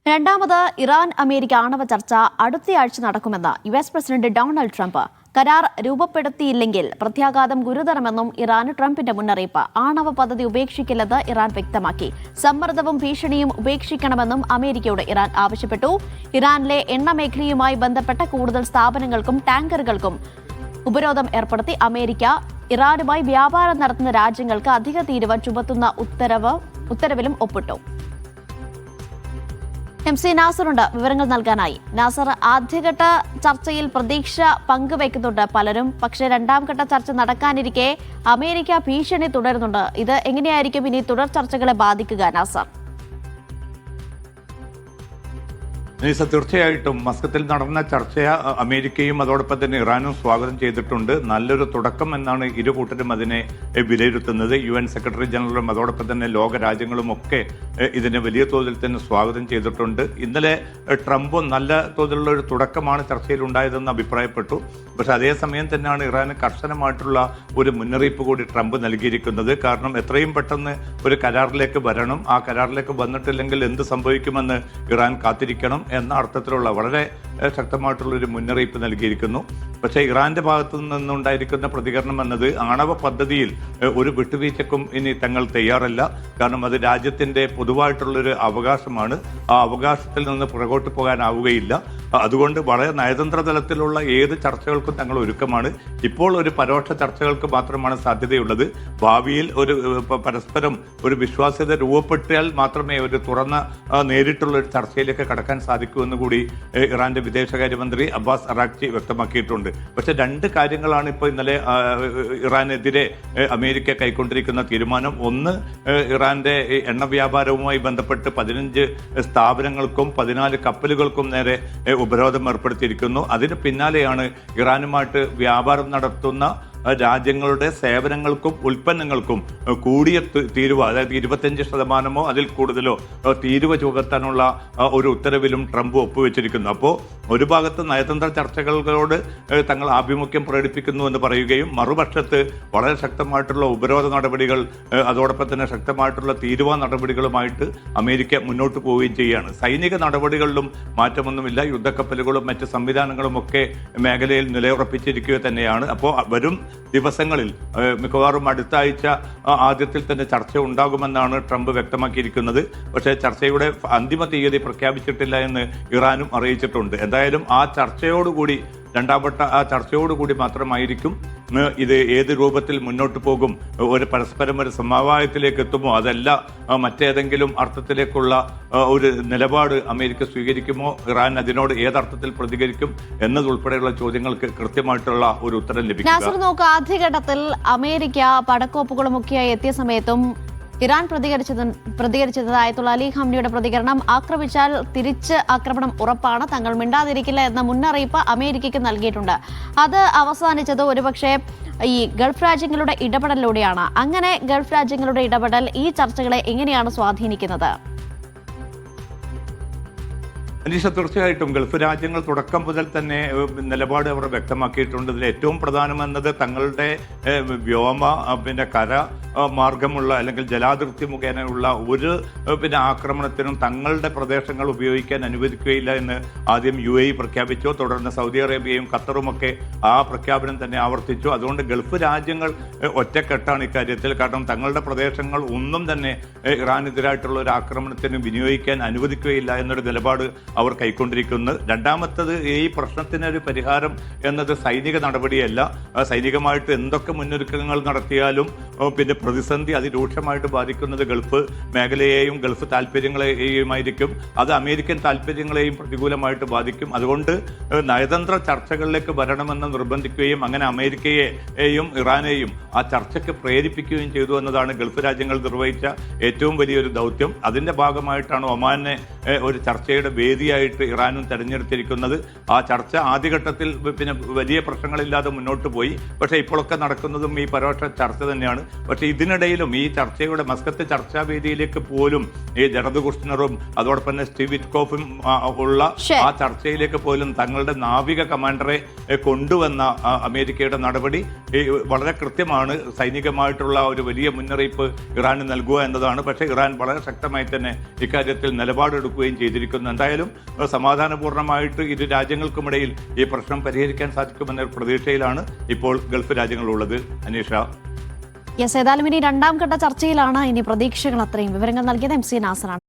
രണ്ടാമത് Iran America ആണവ ചർച്ച അടുത്തയാഴ്ച നടക്കുമെന്ന് യുഎസ് പ്രസിഡന്റ് ഡൊണാൾഡ് ട്രംപ്. കരാർ രൂപപ്പെടുത്തിയില്ലെങ്കിൽ പ്രത്യാഘാതം ഗുരുതരമെന്നും ഇറാന് ട്രംപിന്റെ മുന്നറിയിപ്പ്. ആണവ പദ്ധതി ഉപേക്ഷിക്കില്ലെന്ന് ഇറാൻ വ്യക്തമാക്കി. സമ്മർദ്ദവും ഭീഷണിയും ഉപേക്ഷിക്കണമെന്നും അമേരിക്കയോട് ഇറാൻ ആവശ്യപ്പെട്ടു. ഇറാനിലെ എണ്ണ മേഖലയുമായി ബന്ധപ്പെട്ട കൂടുതൽ സ്ഥാപനങ്ങൾക്കും ടാങ്കറുകൾക്കും ഉപരോധം ഏർപ്പെടുത്തി അമേരിക്ക. ഇറാനുമായി വ്യാപാരം നടത്തുന്ന രാജ്യങ്ങൾക്ക് അധിക തീരുവ ചുമത്തുന്ന ഉത്തരവിലും ഒപ്പിട്ടു. MC നാസറുണ്ട് വിവരങ്ങൾ നൽകാനായി. നാസർ, ആദ്യഘട്ട ചർച്ചയിൽ പ്രതീക്ഷ പങ്കുവയ്ക്കുന്നുണ്ട് പലരും. പക്ഷേ രണ്ടാം ഘട്ട ചർച്ച നടക്കാനിരിക്കെ അമേരിക്ക ഭീഷണി തുടരുന്നുണ്ട്. ഇത് എങ്ങനെയായിരിക്കും ഇനി തുടർ ചർച്ചകളെ ബാധിക്കുക, നാസർ? തീർച്ചയായിട്ടും മസ്കത്തിൽ നടന്ന ചർച്ചയെ അമേരിക്കയും അതോടൊപ്പം തന്നെ ഇറാനും സ്വാഗതം ചെയ്തിട്ടുണ്ട്. നല്ലൊരു തുടക്കം എന്നാണ് ഇരു കൂട്ടരും അതിനെ വിലയിരുത്തുന്നത്. UN സെക്രട്ടറി ജനറലും അതോടൊപ്പം തന്നെ ലോക രാജ്യങ്ങളും ഒക്കെ ഇതിനെ വലിയ തോതിൽ തന്നെ സ്വാഗതം ചെയ്തിട്ടുണ്ട്. ഇന്നലെ ട്രംപും നല്ല തോതിലുള്ള ഒരു തുടക്കമാണ് ചർച്ചയിൽ ഉണ്ടായതെന്ന് അഭിപ്രായപ്പെട്ടു. പക്ഷെ അതേസമയം തന്നെയാണ് ഇറാന് കർശനമായിട്ടുള്ള ഒരു മുന്നറിയിപ്പ് കൂടി ട്രംപ് നൽകിയിരിക്കുന്നത്. കാരണം എത്രയും പെട്ടെന്ന് ഒരു കരാറിലേക്ക് വരണം, ആ കരാറിലേക്ക് വന്നിട്ടില്ലെങ്കിൽ എന്ത് സംഭവിക്കുമെന്ന് ഇറാൻ കാത്തിരിക്കണം എന്ന അർത്ഥത്തിലുള്ള വളരെ ശക്തമായിട്ടുള്ള ഒരു മുന്നറിയിപ്പ് നൽകിയിരിക്കുന്നു. പക്ഷേ ഇറാന്റെ ഭാഗത്തു നിന്നുണ്ടായിരിക്കുന്ന പ്രതികരണം എന്നത് ആണവ പദ്ധതിയിൽ ഒരു വിട്ടുവീഴ്ചക്കും ഇനി തങ്ങൾ തയ്യാറല്ല. കാരണം അത് രാജ്യത്തിന്റെ പൊതുവായിട്ടുള്ളൊരു അവകാശമാണ്. ആ അവകാശത്തിൽ നിന്ന് പുറകോട്ട് പോകാനാവുകയില്ല. അതുകൊണ്ട് വളരെ നയതന്ത്ര തലത്തിലുള്ള ഏത് ചർച്ചകൾക്കും തങ്ങൾ ഒരുക്കമാണ്. ഇപ്പോൾ ഒരു പരോക്ഷ ചർച്ചകൾക്ക് മാത്രമാണ് സാധ്യതയുള്ളത്. ഭാവിയിൽ ഒരു പരസ്പരം ഒരു വിശ്വാസ്യത രൂപപ്പെട്ടാൽ മാത്രമേ ഒരു തുറന്ന നേരിട്ടുള്ള ഒരു ചർച്ചയിലേക്ക് കടക്കാൻ സാധിക്കൂ എന്ന് കൂടി ഇറാന്റെ വിദേശകാര്യമന്ത്രി അബ്ബാസ് അറാഖ്ചി വ്യക്തമാക്കിയിട്ടുണ്ട്. പക്ഷെ രണ്ട് കാര്യങ്ങളാണ് ഇപ്പോൾ ഇന്നലെ ഇറാനെതിരെ അമേരിക്ക കൈക്കൊണ്ടിരിക്കുന്ന തീരുമാനം. ഒന്ന്, ഇറാന്റെ എണ്ണ വ്യാപാരവുമായി ബന്ധപ്പെട്ട് 15 സ്ഥാപനങ്ങൾക്കും 14 കപ്പലുകൾക്കും നേരെ ഉപരോധം ഏർപ്പെടുത്തിയിരിക്കുന്നു. അതിന് പിന്നാലെയാണ് ഇറാനുമായിട്ട് വ്യാപാരം നടത്തുന്ന രാജ്യങ്ങളുടെ സേവനങ്ങൾക്കും ഉൽപ്പന്നങ്ങൾക്കും കൂടിയ തീരുവ, അതായത് 25% അതിൽ കൂടുതലോ തീരുവ ചുമത്താനുള്ള ഒരു ഉത്തരവിലും ട്രംപ് ഒപ്പുവെച്ചിരിക്കുന്നു. അപ്പോൾ ഒരു ഭാഗത്ത് നയതന്ത്ര ചർച്ചകളോട് തങ്ങൾ ആഭിമുഖ്യം പ്രകടിപ്പിക്കുന്നു എന്ന് പറയുകയും മറുപക്ഷത്ത് വളരെ ശക്തമായിട്ടുള്ള ഉപരോധ നടപടികൾ അതോടൊപ്പം തന്നെ ശക്തമായിട്ടുള്ള തീരുവ നടപടികളുമായിട്ട് അമേരിക്ക മുന്നോട്ട് പോവുകയും ചെയ്യുകയാണ്. സൈനിക നടപടികളിലും മാറ്റമൊന്നുമില്ല. യുദ്ധക്കപ്പലുകളും മറ്റ് സംവിധാനങ്ങളും ഒക്കെ മേഖലയിൽ നിലയുറപ്പിച്ചിരിക്കുക തന്നെയാണ്. അപ്പോൾ വരും ദിവസങ്ങളിൽ മിക്കവാറും അടുത്ത ആഴ്ച ആദ്യത്തിൽ തന്നെ ചർച്ച ഉണ്ടാകുമെന്നാണ് ട്രംപ് വ്യക്തമാക്കിയിരിക്കുന്നത്. പക്ഷേ ചർച്ചയുടെ അന്തിമ തീയതി പ്രഖ്യാപിച്ചിട്ടില്ല എന്ന് ഇറാനും അറിയിച്ചിട്ടുണ്ട്. എന്തായാലും ആ ചർച്ചയോടുകൂടി രണ്ടാമത്തെ ആ ചർച്ചയോടുകൂടി മാത്രമായിരിക്കും ഇത് ഏത് രൂപത്തിൽ മുന്നോട്ട് പോകും, ഒരു പരസ്പരം ഒരു സമവായത്തിലേക്ക് എത്തുമോ, അതല്ല മറ്റേതെങ്കിലും അർത്ഥത്തിലേക്കുള്ള ഒരു നിലപാട് അമേരിക്ക സ്വീകരിക്കുമോ, ഇറാൻ അതിനോട് ഏതർത്ഥത്തിൽ പ്രതികരിക്കും എന്നതുൾപ്പെടെയുള്ള ചോദ്യങ്ങൾക്ക് കൃത്യമായിട്ടുള്ള ഒരു ഉത്തരം ലഭിക്കും. ആദ്യഘട്ടത്തിൽ അമേരിക്ക പടക്കോപ്പുകളുമൊക്കെയായി എത്തിയ സമയത്തും ഇറാൻ പ്രതികരിച്ചത് ആയത്തുള്ള അലി ഖാംനിയുടെ പ്രതികരണം, ആക്രമിച്ചാൽ തിരിച്ച് ആക്രമണം ഉറപ്പാണ്, തങ്ങൾ മിണ്ടാതിരിക്കില്ല എന്ന മുന്നറിയിപ്പ് അമേരിക്കയ്ക്ക് നൽകിയിട്ടുണ്ട്. അത് അവസാനിച്ചത് ഒരുപക്ഷെ ഈ ഗൾഫ് രാജ്യങ്ങളുടെ ഇടപെടലിലൂടെയാണ്. അങ്ങനെ ഗൾഫ് രാജ്യങ്ങളുടെ ഇടപെടൽ ഈ ചർച്ചകളെ എങ്ങനെയാണ് സ്വാധീനിക്കുന്നത്? അനീഷ, തീർച്ചയായിട്ടും ഗൾഫ് രാജ്യങ്ങൾ തുടക്കം മുതൽ തന്നെ നിലപാട് അവർ വ്യക്തമാക്കിയിട്ടുണ്ട്. ഇതിൽ ഏറ്റവും പ്രധാനമെന്നത് തങ്ങളുടെ വ്യോമ കര മാർഗമുള്ള അല്ലെങ്കിൽ ജലാതിർത്തി മുഖേനയുള്ള ഒരു ആക്രമണത്തിനും തങ്ങളുടെ പ്രദേശങ്ങൾ ഉപയോഗിക്കാൻ അനുവദിക്കുകയില്ല എന്ന് ആദ്യം UAE പ്രഖ്യാപിച്ചു. തുടർന്ന് സൗദി അറേബ്യയും ഖത്തറുമൊക്കെ ആ പ്രഖ്യാപനം തന്നെ ആവർത്തിച്ചു. അതുകൊണ്ട് ഗൾഫ് രാജ്യങ്ങൾ ഒറ്റക്കെട്ടാണ് ഇക്കാര്യത്തിൽ. കാരണം തങ്ങളുടെ പ്രദേശങ്ങൾ ഒന്നും തന്നെ ഇറാനെതിരായിട്ടുള്ള ഒരു ആക്രമണത്തിന് വിനിയോഗിക്കാൻ അനുവദിക്കുകയില്ല എന്നൊരു നിലപാട് അവർ കൈക്കൊണ്ടിരിക്കുന്നത്. രണ്ടാമത്തത്, ഈ പ്രശ്നത്തിനൊരു പരിഹാരം എന്നത് സൈനിക നടപടിയല്ല. സൈനികമായിട്ട് എന്തൊക്കെ മുന്നൊരുക്കങ്ങൾ നടത്തിയാലും പ്രതിസന്ധി അതിരൂക്ഷമായിട്ട് ബാധിക്കുന്നത് ഗൾഫ് മേഖലയെയും ഗൾഫ് താല്പര്യങ്ങളെയുമായിരിക്കും. അത് അമേരിക്കൻ താല്പര്യങ്ങളെയും പ്രതികൂലമായിട്ട് ബാധിക്കും. അതുകൊണ്ട് നയതന്ത്ര ചർച്ചകളിലേക്ക് വരണമെന്ന് നിർബന്ധിക്കുകയും അങ്ങനെ അമേരിക്കയെയും ഇറാനെയും ആ ചർച്ചയ്ക്ക് പ്രേരിപ്പിക്കുകയും ചെയ്തു എന്നതാണ് ഗൾഫ് രാജ്യങ്ങൾ നിർവഹിച്ച ഏറ്റവും വലിയൊരു ദൗത്യം. അതിന്റെ ഭാഗമായിട്ടാണ് ഒമാനെ ഒരു ചർച്ചയുടെ വേദി വേദിയായിട്ട് ഇറാനും തെരഞ്ഞെടുത്തിരിക്കുന്നത്. ആ ചർച്ച ആദ്യഘട്ടത്തിൽ പിന്നെ വലിയ പ്രശ്നങ്ങളില്ലാതെ മുന്നോട്ട് പോയി. പക്ഷേ ഇപ്പോഴൊക്കെ നടക്കുന്നതും ഈ പരോക്ഷ ചർച്ച തന്നെയാണ്. പക്ഷേ ഇതിനിടയിലും ഈ ചർച്ചയുടെ മസ്കത്ത് ചർച്ചാ വേദിയിലേക്ക് പോലും ഈ ജറദ് കുഷ്നറും അതോടൊപ്പം തന്നെ സ്റ്റീവ് വിറ്റ്കോഫും ഉള്ള ആ ചർച്ചയിലേക്ക് പോലും തങ്ങളുടെ നാവിക കമാൻഡറെ കൊണ്ടുവന്ന അമേരിക്കയുടെ നടപടി വളരെ കൃത്യമാണ്. സൈനികമായിട്ടുള്ള ഒരു വലിയ മുന്നറിയിപ്പ് ഇറാന് നൽകുക എന്നതാണ്. പക്ഷേ ഇറാൻ വളരെ ശക്തമായി തന്നെ ഇക്കാര്യത്തിൽ നിലപാടെടുക്കുകയും ചെയ്തിരിക്കുന്നു. എന്തായാലും സമാധാനപൂർണ്ണമായിട്ട് ഇരു രാജ്യങ്ങൾക്കുമിടയിൽ ഈ പ്രശ്നം പരിഹരിക്കാൻ സാധിക്കുമെന്ന പ്രതീക്ഷയിലാണ് ഇപ്പോൾ ഗൾഫ് രാജ്യങ്ങളുള്ളത്. അനീഷ, ഏതായാലും ഇനി രണ്ടാം ഘട്ട ചർച്ചയിലാണ് ഇനി പ്രതീക്ഷകൾ. അത്രയും വിവരങ്ങൾ നൽകിയത് MC നാസറാണ്.